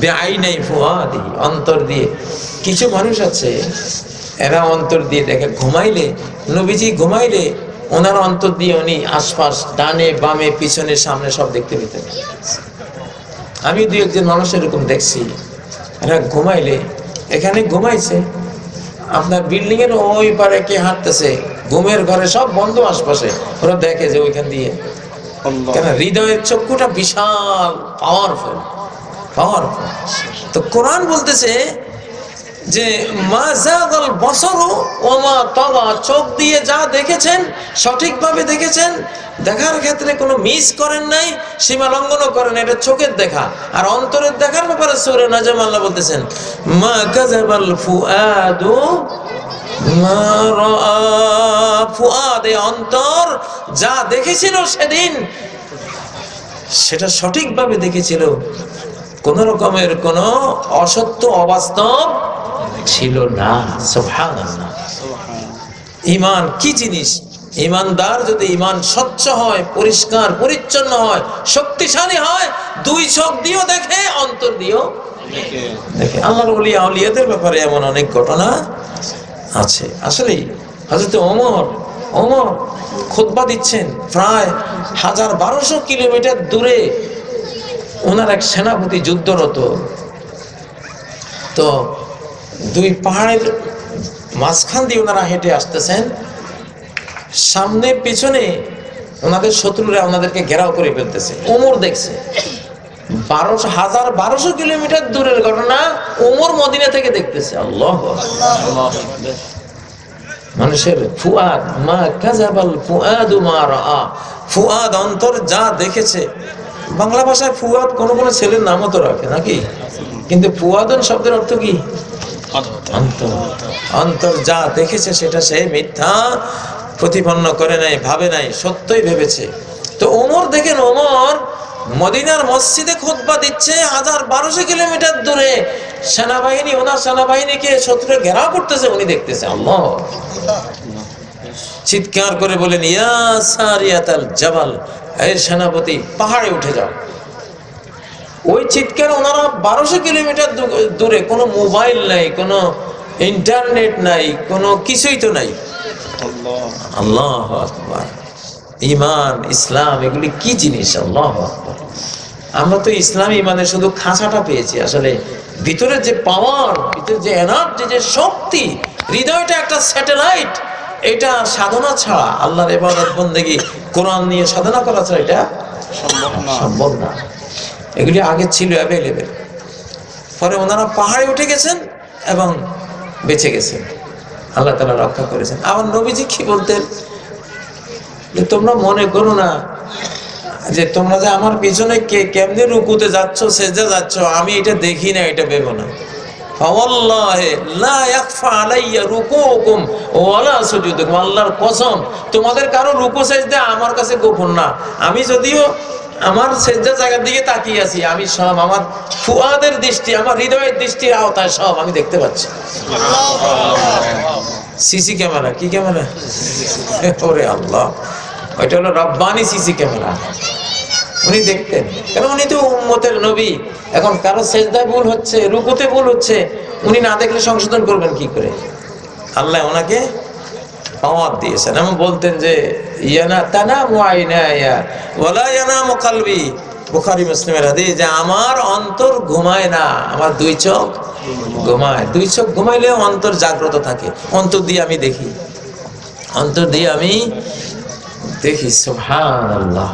বেআইনাই ফুয়াদি, অন্তর দিয়ে। কিছু মানুষ আছে এরা অন্তর দিয়ে দেখে, ঘুমাইলে নবীজি ঘুমাইলে ওনার অন্তর দিয়ে উনি আশপাশ ডানে বামে পিছনে সামনে সব দেখতে পেতেন। আমি দুই একজন মানুষ এরকম দেখছি, এরা ঘুমাইলে এখানে ঘুমাইছে, আপনার বিল্ডিং এর ওই পারে কে হাঁটতেছে, ঘুমের ঘরে সব বন্ধ আশপাশে, ওরা দেখে যে ওইখান দিয়ে। কেন? হৃদয়ের চক্ষুটা বিশাল পাওয়ারফুল, পাওয়ারফুল। তো কোরআন বলতেছে যে মা যাগাল বসরু ওয়া মা তাগা, চোখ দিয়ে যা দেখেছেন সঠিকভাবে দেখেছেন, দেখার ক্ষেত্রে কোনো মিস করেন নাই, সীমা লঙ্ঘনও করেন, এটা চোখের দেখা। আর অন্তরের দেখার ব্যাপারে সূরা নাজম আল্লাহ বলতেছেন মা কাযাবাল ফুআদু মা রাআ, ফুআদে অন্তর যা দেখেছিল সেদিন সেটা সঠিকভাবে দেখেছিল, কোন রকমের কোন অসত্য অবাস্তব ছিল না। সুবহানাল্লাহ। ঈমান কি জিনিস? ঈমানদার যদি ঈমান স্বচ্ছ হয়, পরিষ্কার পরিচ্ছন্ন হয়, শক্তিশালী হয়, দুই চোখ দিয়েও দেখে, অন্তর দিয়েও দেখে। আল্লাহর ওলিয়া আউলিয়াদের ব্যাপারে এমন অনেক ঘটনা আছে। আসলে হযরত ওমর খুতবা দিচ্ছেন, প্রায় 1200 কিলোমিটার দূরে ওনার এক সেনাপতি যুদ্ধরত। তো দুই পাহাড়ের মাঝখান দিয়ে ওনারা হেঁটে আসতেছেন, সামনে পিছনে ওনাদের শত্রুরা ওনাদেরকে ঘেরাও করে ফেলতেছে। ওমর দেখছে, 1200 কিলোমিটার দূরের ঘটনা ওমর মদিনা থেকে দেখতেছে। আল্লাহু আকবার। মানুষের ফুয়াদ, মা কাযাবাল ফুআদু মা রাআ, ফুয়াদ অন্তর যা দেখেছে। বাংলা ভাষায় ফুয়াদ কোন কোন ছেলের নামও তো রাখে নাকি, কিন্তু ফুয়াদন শব্দের অর্থ কি? অন্তর। অন্তর যা দেখেছে সেটা সে মিথ্যা প্রতিপন্ন করে নাই, ভাবে নাই, সত্যই ভেবেছে। তো ওমর দেখেন, ওমর মদিনার মসজিদে খুতবা দিচ্ছে, 1200 কিলোমিটার দূরে সেনাবাহিনী, ওনার সেনাবাহিনীকে শত্রুরা ঘেরাও করতেছে, উনি দেখতেছে। আল্লাহ চিৎকার করে বলেন ইয়া সারিয়াতাল জাবাল, এই সেনাপতি পাহাড়ে উঠে যাও। ওই চিৎকার ওনারা 1200 কিলোমিটার দূরে, কোনো মোবাইল নাই, কোনো ইন্টারনেট নাই, কোনো কিছুই তো নাই। আল্লাহু আকবার। ঈমান, ইসলাম এগুলি কি জিনিস? আল্লাহু আকবার। আমরা তো ইসলাম ঈমানের শুধু খাঁচাটা পেয়েছি, আসলে ভিতরে যে পাওয়ার, ভিতরে যে এনার্জি, যে শক্তি, হৃদয়টা একটা স্যাটেলাইট, এটা সাধনা ছাড়া, আল্লাহর ইবাদত বন্দেগী কোরআন নিয়ে সাধনা করা ছাড়া এটা সম্ভব না। এগুলি আগে ছিল অ্যাভেলেবেল, পরে ওনারা পাহাড়ে উঠে গেছেন এবং বেঁচে গেছেন, আল্লাহ তাআলা রক্ষা করেছেন। আমার নবীজি কি বলতেন যে তোমরা মনে করো না যে তোমরা যে আমার পিছনে কেমনে রুকুতে যাচ্ছ, সেজদা যাচ্ছ, আমি এটা দেখি না, এটা ভেবো না। ফাওয়াল্লাহি লা ইয়াখফা আলাইয়া রুকুকুম ওয়ালা সুজুদুকুম, আল্লাহর কসম তোমাদের কারো রুকু সেজদা আমার কাছে গোপন না। আমি যদিও আমার সেজদা জায়গার দিকে তাকিয়ে আছি, আমি সব আমার ফুয়াদের দৃষ্টি, আমার হৃদয়ের দৃষ্টির আওতায় সব আমি দেখতে পাচ্ছি। সিসি ক্যামেরা, কি ক্যামেরা? ওরে আল্লাহ, ওইটা হলো রব্বানি সিসি ক্যামেরা। উনি দেখতেন, কারণ উনি তো উম্মতের নবী। এখন কারো সেজদায় ভুল হচ্ছে, রুকুতে ভুল হচ্ছে, উনি না দেখলে সংশোধন করবেন কি করে? আল্লাহ ওনাকে পাওয়ার দিয়েছেন। এমন বলতেন যে ইয়ানা তানামু আইনায়া ওয়ালা ইয়ানামু কলবি, বুখারী মুসলিমের হাদিস, যে আমার অন্তর ঘুমায় না, আমার দুই চোখ ঘুমায়। দুই চোখ ঘুমাইলে অন্তর জাগ্রত থাকে, অন্তর দিয়ে আমি দেখি, অন্তর দিয়ে আমি দেখি। সুবহানাল্লাহ।